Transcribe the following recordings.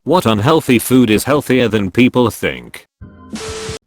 What unhealthy food is healthier than people think?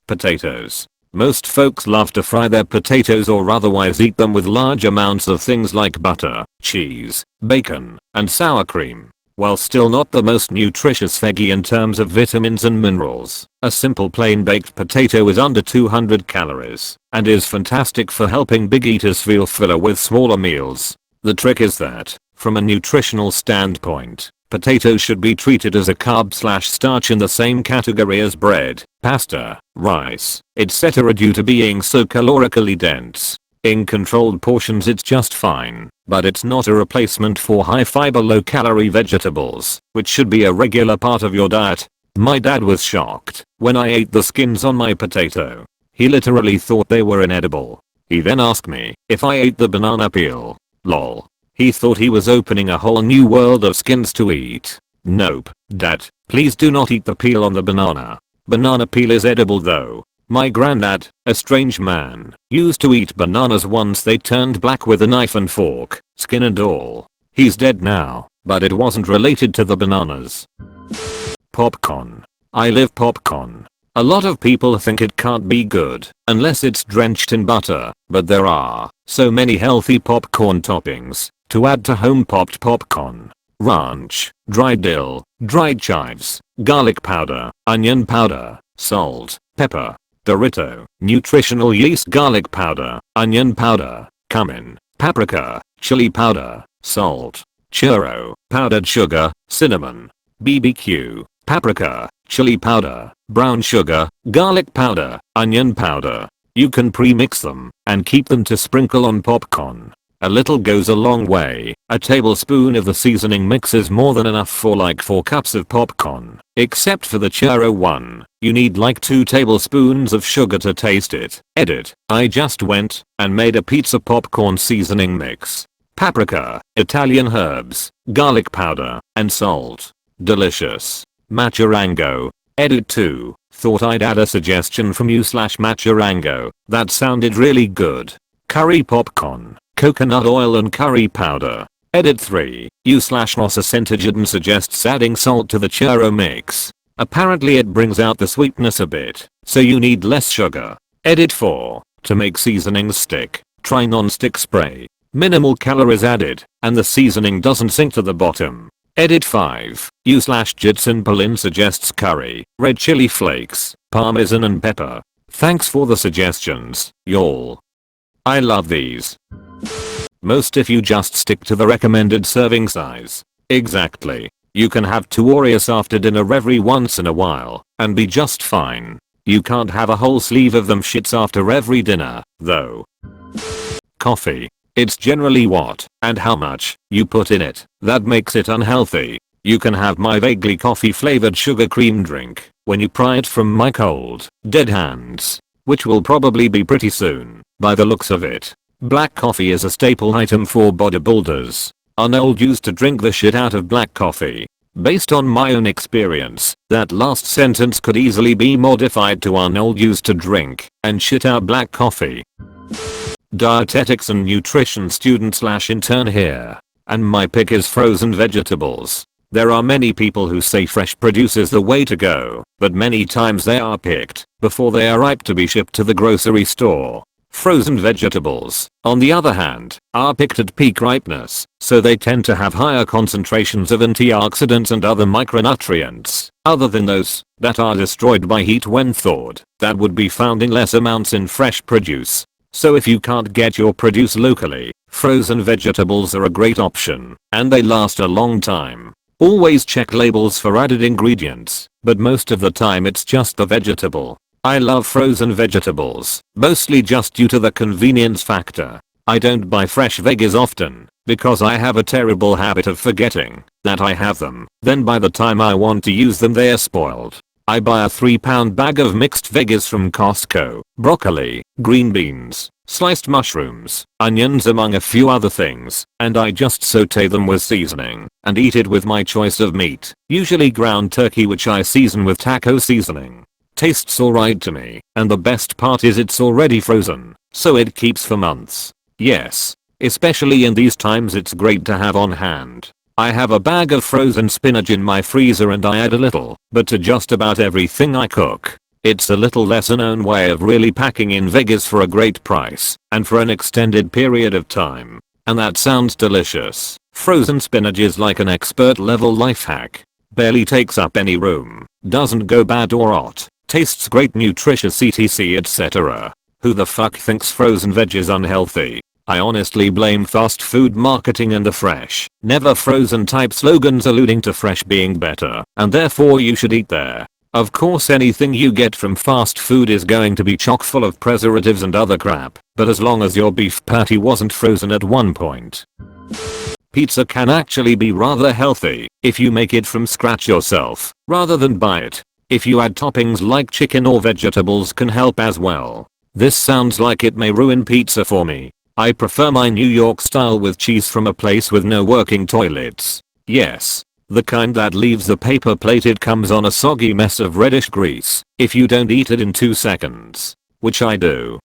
Potatoes. Most folks love to fry their potatoes or otherwise eat them with large amounts of things like butter, cheese, bacon, and sour cream. While still not the most nutritious veggie in terms of vitamins and minerals, a simple plain baked potato is under 200 calories and is fantastic for helping big eaters feel fuller with smaller meals. The trick is that, from a nutritional standpoint, potatoes should be treated as a carb/starch in the same category as bread, pasta, rice, etc. due to being so calorically dense. In controlled portions it's just fine, but it's not a replacement for high fiber low calorie vegetables, which should be a regular part of your diet. My dad was shocked when I ate the skins on my potato. He literally thought they were inedible. He then asked me if I ate the banana peel. Lol. He thought he was opening a whole new world of skins to eat. Nope, Dad, please do not eat the peel on the banana. Banana peel is edible though. My granddad, a strange man, used to eat bananas once they turned black with a knife and fork, skin and all. He's dead now, but it wasn't related to the bananas. Popcorn. I love popcorn. A lot of people think it can't be good unless it's drenched in butter, but there are so many healthy popcorn toppings to add to home popped popcorn. Ranch, dried dill, dried chives, garlic powder, onion powder, salt, pepper, Dorito, nutritional yeast garlic powder, onion powder, cumin, paprika, chili powder, salt, churro, powdered sugar, cinnamon, BBQ, paprika, chili powder, brown sugar, garlic powder, onion powder. You can pre-mix them and keep them to sprinkle on popcorn. A little goes a long way. A tablespoon of the seasoning mix is more than enough for like 4 cups of popcorn. Except for the churro one, you need like 2 tablespoons of sugar to taste it. Edit. I just went and made a pizza popcorn seasoning mix. Paprika, Italian herbs, garlic powder, and salt. Delicious. Macharango. Edit 2. Thought I'd add a suggestion from you/Macharango. That sounded really good. Curry popcorn, coconut oil and curry powder. Edit 3. You/Rossacentagidden suggests adding salt to the churro mix. Apparently it brings out the sweetness a bit, so you need less sugar. Edit 4. To make seasonings stick, try non-stick spray. Minimal calories added, and the seasoning doesn't sink to the bottom. Edit 5. You/Jitsin suggests curry, red chili flakes, parmesan and pepper. Thanks for the suggestions, y'all. I love these. Most if you just stick to the recommended serving size. Exactly. You can have 2 Oreos after dinner every once in a while and be just fine. You can't have a whole sleeve of them shits after every dinner, though. Coffee. It's generally what and how much you put in it that makes it unhealthy. You can have my vaguely coffee flavored sugar cream drink when you pry it from my cold, dead hands, which will probably be pretty soon, by the looks of it. Black coffee is a staple item for bodybuilders. Arnold used to drink the shit out of black coffee. Based on my own experience, that last sentence could easily be modified to Arnold used to drink and shit out black coffee. Dietetics and nutrition student/intern here. And my pick is frozen vegetables. There are many people who say fresh produce is the way to go, but many times they are picked before they are ripe to be shipped to the grocery store. Frozen vegetables, on the other hand, are picked at peak ripeness, so they tend to have higher concentrations of antioxidants and other micronutrients, other than those that are destroyed by heat when thawed, that would be found in less amounts in fresh produce. So if you can't get your produce locally, frozen vegetables are a great option, and they last a long time. Always check labels for added ingredients, but most of the time it's just the vegetable. I love frozen vegetables, mostly just due to the convenience factor. I don't buy fresh veggies often, because I have a terrible habit of forgetting that I have them. Then by the time I want to use them they are spoiled. I buy a 3-pound bag of mixed veggies from Costco, broccoli, green beans, sliced mushrooms, onions among a few other things, and I just saute them with seasoning and eat it with my choice of meat, usually ground turkey which I season with taco seasoning. Tastes alright to me, and the best part is it's already frozen, so it keeps for months. Yes, especially in these times it's great to have on hand. I have a bag of frozen spinach in my freezer and I add a little, but to just about everything I cook. It's a little lesser known way of really packing in veggies for a great price and for an extended period of time. And that sounds delicious. Frozen spinach is like an expert level life hack. Barely takes up any room, doesn't go bad or rot, tastes great, nutritious etc etc. Who the fuck thinks frozen veg is unhealthy? I honestly blame fast food marketing and the fresh, never frozen type slogans alluding to fresh being better and therefore you should eat there. Of course anything you get from fast food is going to be chock full of preservatives and other crap, but as long as your beef patty wasn't frozen at one point. Pizza can actually be rather healthy if you make it from scratch yourself rather than buy it. If you add toppings like chicken or vegetables can help as well. This sounds like it may ruin pizza for me. I prefer my New York style with cheese from a place with no working toilets. Yes. The kind that leaves the paper plate it comes on a soggy mess of reddish grease if you don't eat it in 2 seconds. Which I do.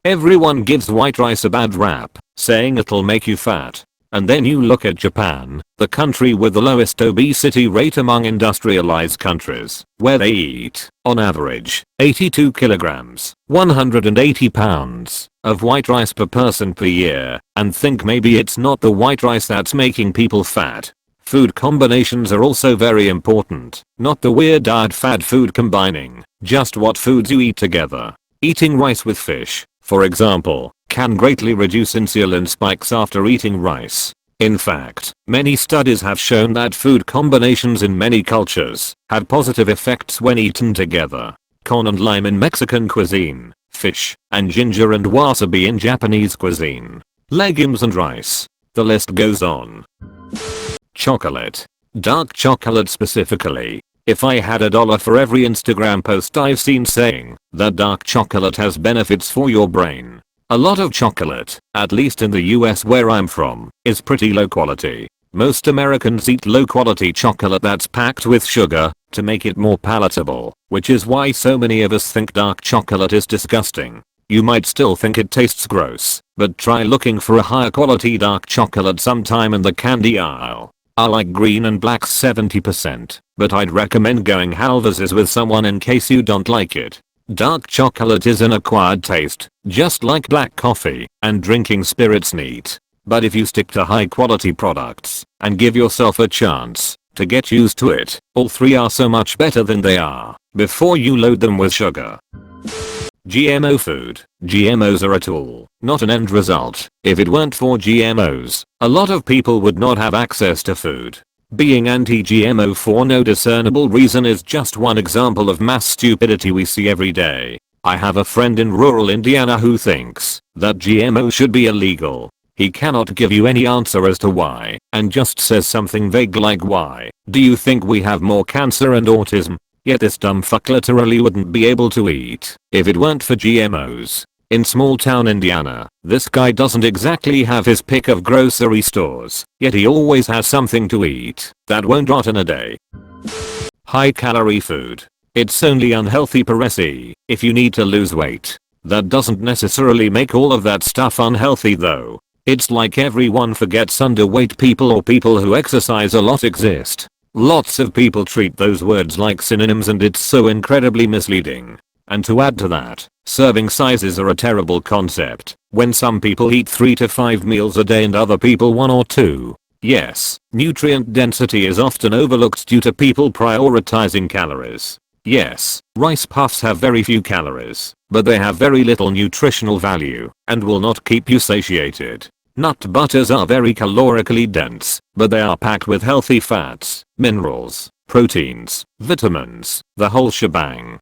Everyone gives white rice a bad rap, saying it'll make you fat. And then you look at Japan, the country with the lowest obesity rate among industrialized countries, where they eat, on average, 82 kilograms, 180 pounds, of white rice per person per year, and think maybe it's not the white rice that's making people fat. Food combinations are also very important, not the weird diet fad food combining, just what foods you eat together. Eating rice with fish, for example, can greatly reduce insulin spikes after eating rice. In fact, many studies have shown that food combinations in many cultures have positive effects when eaten together. Corn and lime in Mexican cuisine, fish and ginger and wasabi in Japanese cuisine, legumes and rice. The list goes on. Chocolate. Dark chocolate specifically. If I had $1 for every Instagram post I've seen saying that dark chocolate has benefits for your brain. A lot of chocolate, at least in the US where I'm from, is pretty low quality. Most Americans eat low quality chocolate that's packed with sugar to make it more palatable, which is why so many of us think dark chocolate is disgusting. You might still think it tastes gross, but try looking for a higher quality dark chocolate sometime in the candy aisle. I like green and black 70%, but I'd recommend going halvesies with someone in case you don't like it. Dark chocolate is an acquired taste, just like black coffee and drinking spirits neat. But if you stick to high quality products and give yourself a chance to get used to it, all three are so much better than they are before you load them with sugar. GMO food. GMOs are a tool, not an end result. If it weren't for GMOs, a lot of people would not have access to food. Being anti-GMO for no discernible reason is just one example of mass stupidity we see every day. I have a friend in rural Indiana who thinks that GMO should be illegal. He cannot give you any answer as to why, and just says something vague like, why do you think we have more cancer and autism? Yet this dumb fuck literally wouldn't be able to eat if it weren't for GMOs. In small town Indiana, this guy doesn't exactly have his pick of grocery stores, yet he always has something to eat that won't rot in a day. High calorie food. It's only unhealthy per se if you need to lose weight. That doesn't necessarily make all of that stuff unhealthy though. It's like everyone forgets underweight people or people who exercise a lot exist. Lots of people treat those words like synonyms and it's so incredibly misleading. And to add to that, serving sizes are a terrible concept when some people eat 3 to 5 meals a day and other people 1 or 2. Yes, nutrient density is often overlooked due to people prioritizing calories. Yes, rice puffs have very few calories, but they have very little nutritional value and will not keep you satiated. Nut butters are very calorically dense, but they are packed with healthy fats, minerals, proteins, vitamins, the whole shebang.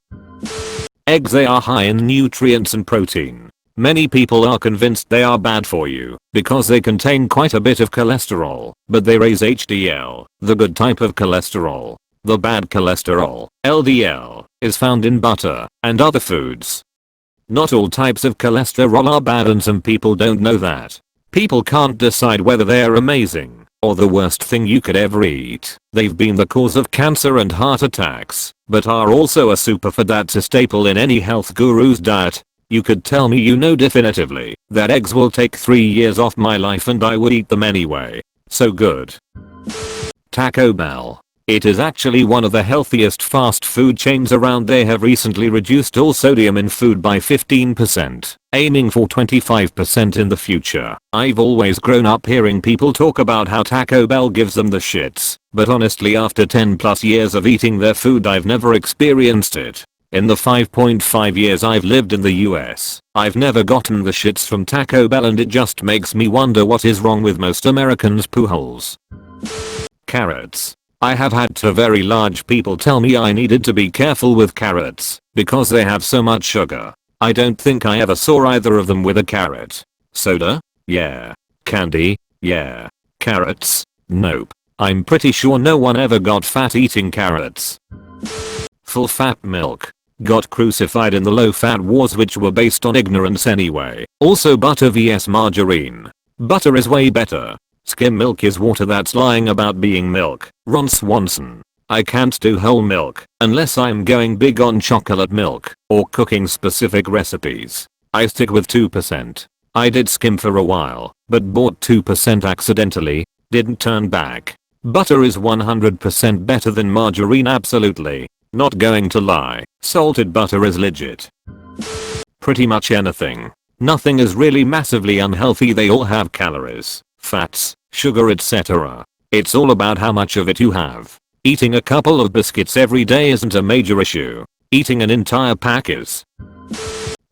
Eggs. They are high in nutrients and protein. Many people are convinced they are bad for you because they contain quite a bit of cholesterol, but they raise HDL, the good type of cholesterol. The bad cholesterol, LDL, is found in butter and other foods. Not all types of cholesterol are bad and some people don't know that. People can't decide whether they're amazing or the worst thing you could ever eat. They've been the cause of cancer and heart attacks, but are also a superfood that's a staple in any health guru's diet. You could tell me you know definitively that eggs will take 3 years off my life and I would eat them anyway. So good. Taco Bell. It is actually one of the healthiest fast food chains around. They have recently reduced all sodium in food by 15%, aiming for 25% in the future. I've always grown up hearing people talk about how Taco Bell gives them the shits, but honestly after 10 plus years of eating their food I've never experienced it. In the 5.5 years I've lived in the US, I've never gotten the shits from Taco Bell, and it just makes me wonder what is wrong with most Americans' poo holes. Carrots. I have had two very large people tell me I needed to be careful with carrots because they have so much sugar. I don't think I ever saw either of them with a carrot. Soda? Yeah. Candy? Yeah. Carrots? Nope. I'm pretty sure no one ever got fat eating carrots. Full fat milk. Got crucified in the low fat wars, which were based on ignorance anyway. Also butter vs margarine. Butter is way better. Skim milk is water that's lying about being milk. Ron Swanson. I can't do whole milk unless I'm going big on chocolate milk or cooking specific recipes. I stick with 2%. I did skim for a while, but bought 2% accidentally. Didn't turn back. Butter is 100% better than margarine, absolutely. Not going to lie. Salted butter is legit. Pretty much anything. Nothing is really massively unhealthy. They all have calories, fats, sugar, etc. It's all about how much of it you have. Eating a couple of biscuits every day isn't a major issue. Eating an entire pack is.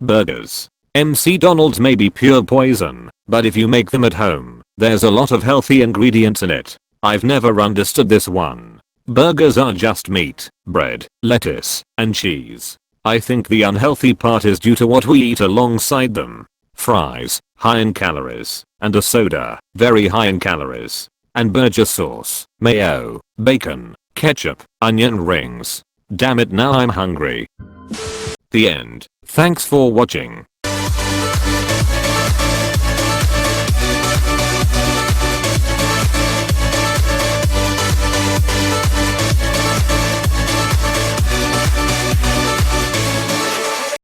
Burgers. MC Donald's may be pure poison, but if you make them at home, there's a lot of healthy ingredients in it. I've never understood this one. Burgers are just meat, bread, lettuce, and cheese. I think the unhealthy part is due to what we eat alongside them. Fries, high in calories, and a soda, very high in calories. And burger sauce, mayo, bacon, ketchup, onion rings. Damn it, now I'm hungry. The end. Thanks for watching.